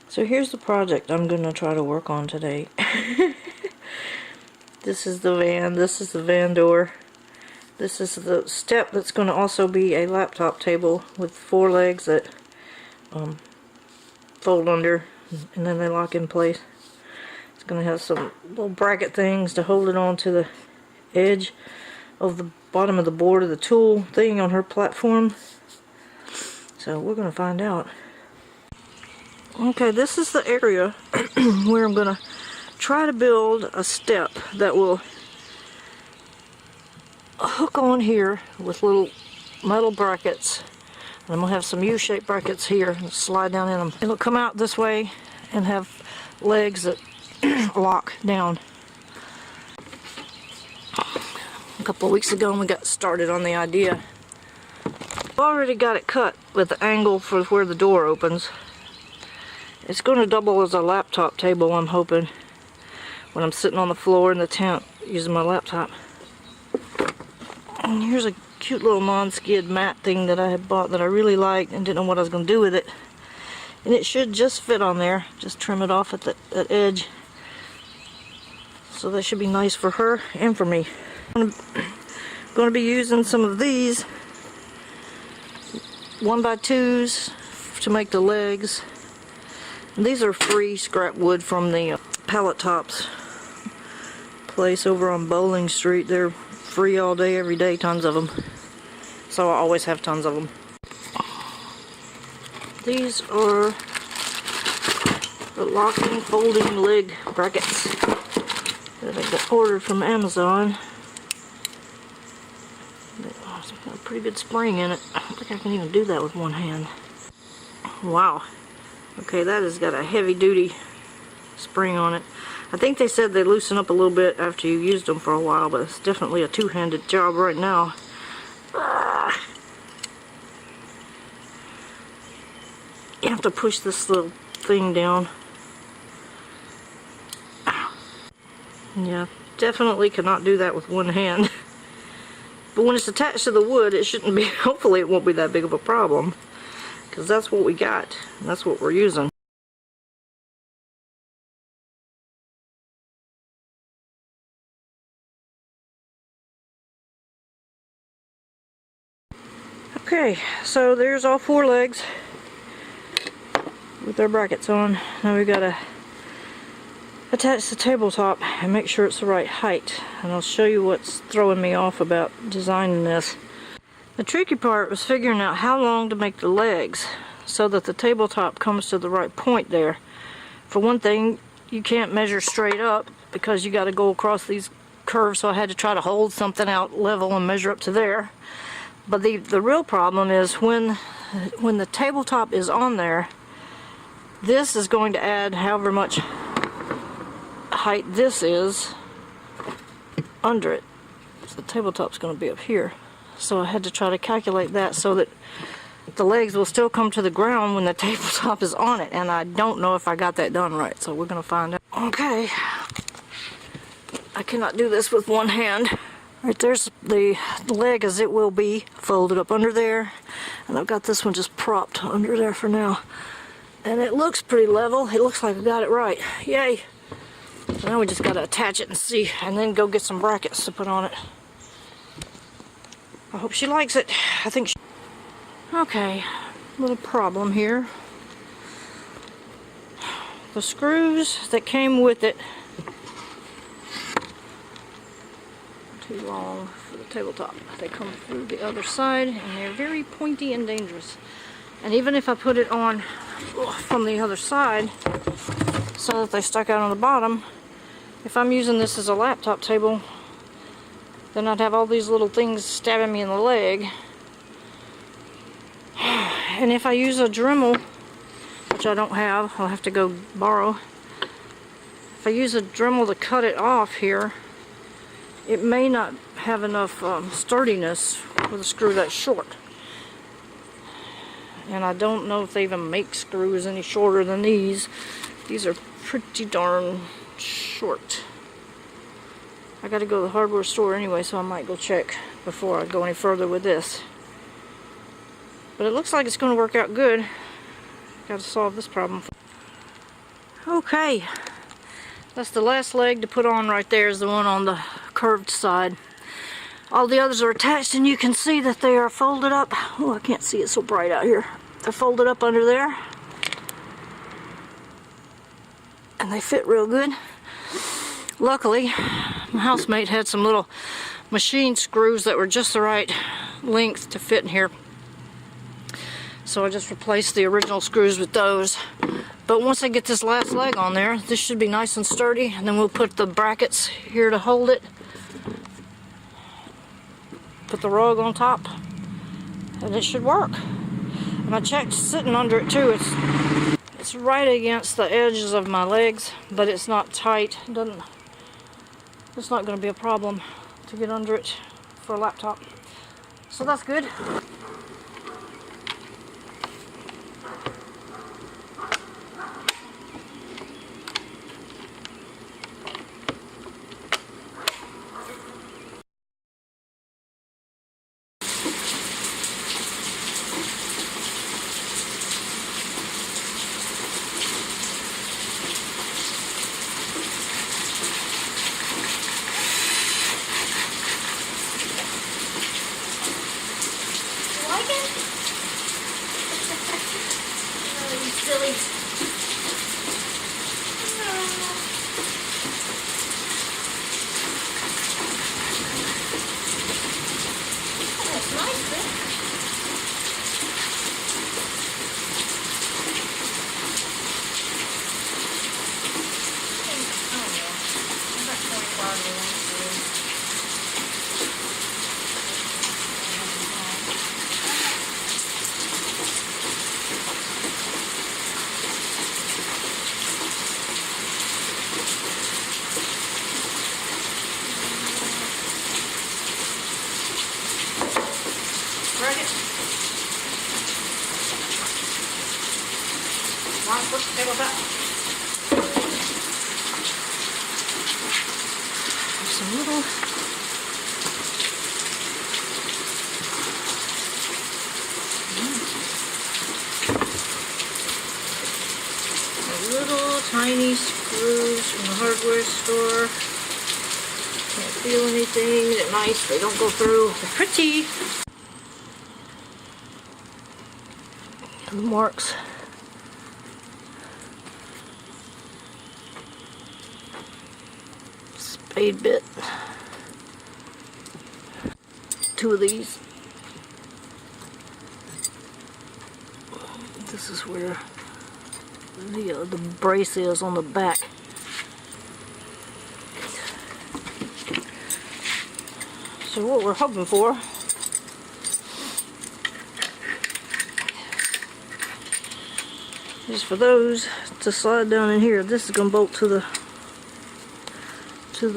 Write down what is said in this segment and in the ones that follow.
So here's the project I'm going to try to work on today. This is the van, this is the van door. This is the step that's going to also be a laptop table with 4 legs that fold under and then they lock in place. It's going to have some little bracket things to hold it onto the edge of the bottom of the board of the tool thing on her platform. So we're going to find out. Okay, this is the area where I'm going to try to build a step that will hook on here with little metal brackets. And I'm going to have some U-shaped brackets here and slide down in them. It'll come out this way and have legs that lock down. A couple of weeks ago when we got started on the idea, I've already got it cut with the angle for where the door opens. It's going to double as a laptop table, I'm hoping, when I'm sitting on the floor in the tent using my laptop. And here's a cute little non-skid mat thing that I had bought that I really liked and didn't know what I was going to do with it. And it should just fit on there. Just trim it off at that edge. So that should be nice for her and for me. I'm going to be using some of these 1x2s to make the legs. And these are free scrap wood from the Pallet Tops place over on Bowling Street. They're free all day, every day, tons of them. So I always have tons of them. These are the locking, folding leg brackets that I got ordered from Amazon. It's got a pretty good spring in it. I don't think I can even do that with one hand. Wow. Okay, that has got a heavy-duty spring on it. I think they said they loosen up a little bit after you've used them for a while, but it's definitely a two-handed job right now. You have to push this little thing down. Yeah, definitely cannot do that with one hand. But when it's attached to the wood, it shouldn't be, hopefully it won't be that big of a problem. Because that's what we got, and that's what we're using. Okay, so there's all 4 legs with their brackets on. Now we've got to attach the tabletop and make sure it's the right height. And I'll show you what's throwing me off about designing this. The tricky part was figuring out how long to make the legs so that the tabletop comes to the right point there. For one thing, you can't measure straight up because you got to go across these curves, so I had to try to hold something out level and measure up to there. But the real problem is when the tabletop is on there, this is going to add however much height this is under it. So the tabletop's going to be up here. So I had to try to calculate that so that the legs will still come to the ground when the tabletop is on it. And I don't know if I got that done right, so we're going to find out. Okay. I cannot do this with one hand. Right, there's the leg as it will be folded up under there. And I've got this one just propped under there for now. And it looks pretty level. It looks like I got it right. Yay! So now we just got to attach it and see, and then go get some brackets to put on it. I hope she likes it. I think she... Okay, little problem here. The screws that came with it too long for the tabletop. They come through the other side and they're very pointy and dangerous. And even if I put it on from the other side so that they stuck out on the bottom, if I'm using this as a laptop table, then I'd have all these little things stabbing me in the leg. And if I use a Dremel, which I don't have, I'll have to go borrow. If I use a Dremel to cut it off here, it may not have enough sturdiness with a screw that short. And I don't know if they even make screws any shorter than these. These are pretty darn short. I gotta go to the hardware store anyway, so I might go check before I go any further with this. But it looks like it's going to work out good. Got to solve this problem. Okay, that's the last leg to put on right there, is the one on the curved side. All the others are attached, and you can see that they are folded up. Oh, I can't see it so bright out here. They're folded up under there. And they fit real good. Luckily, my housemate had some little machine screws that were just the right length to fit in here. So I just replaced the original screws with those. But once I get this last leg on there, this should be nice and sturdy, and then we'll put the brackets here to hold it. Put the rug on top, and it should work. And I checked sitting under it too. It's right against the edges of my legs, but it's not tight. It's not going to be a problem to get under it for a laptop. So that's good. Silly. That's nice, man. Put the table back. There's some little tiny screws from the hardware store. Can't feel anything. They're nice. They don't go through. They're pretty. And the marks. Spade bit. 2 of these. This is where the brace is on the back. So what we're hoping for is for those to slide down in here. This is going to bolt to the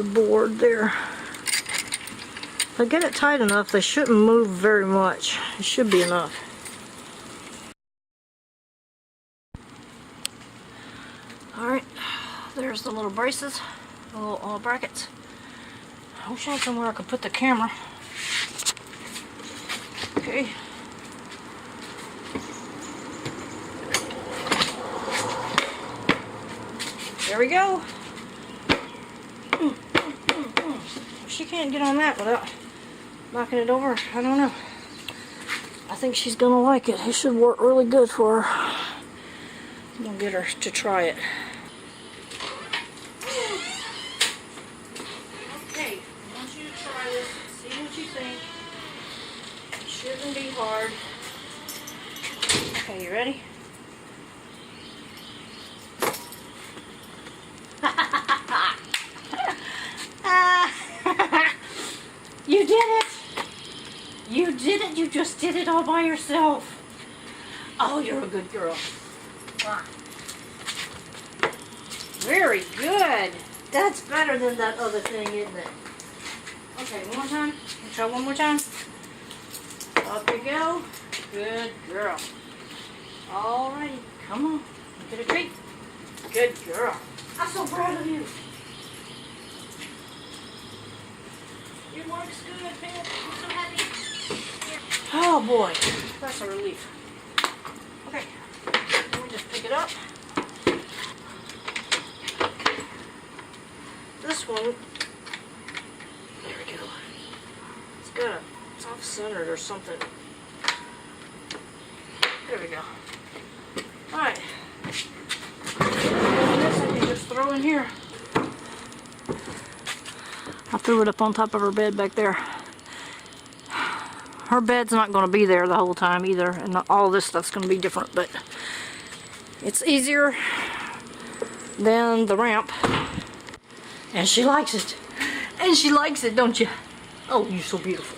board there. If I get it tight enough, they shouldn't move very much. It should be enough. Alright, there's the little braces, the little brackets. I wish I had somewhere I could put the camera. Okay. There we go. She can't get on that without knocking it over. I don't know. I think she's gonna like it. It should work really good for her. I'm gonna get her to try it. Okay, I want you to try this. See what you think. It shouldn't be hard. Okay, you ready? You did it! You did it! You just did it all by yourself. Oh, you're a good girl. Very good. That's better than that other thing, isn't it? Okay, one more time. Try one more time. Up you go. Good girl. Alrighty, come on. Get a treat. Good girl. I'm so proud of you. Your work's good, Pip. I'm so happy. Oh boy, that's a relief. Okay, let me just pick it up. one. There we go. It's off-centered or something. There we go. Alright. This I can just throw in here. I threw it up on top of her bed back there. Her bed's not going to be there the whole time either, and all this stuff's going to be different, but it's easier than the ramp. And she likes it. And she likes it, don't you? Oh, you're so beautiful.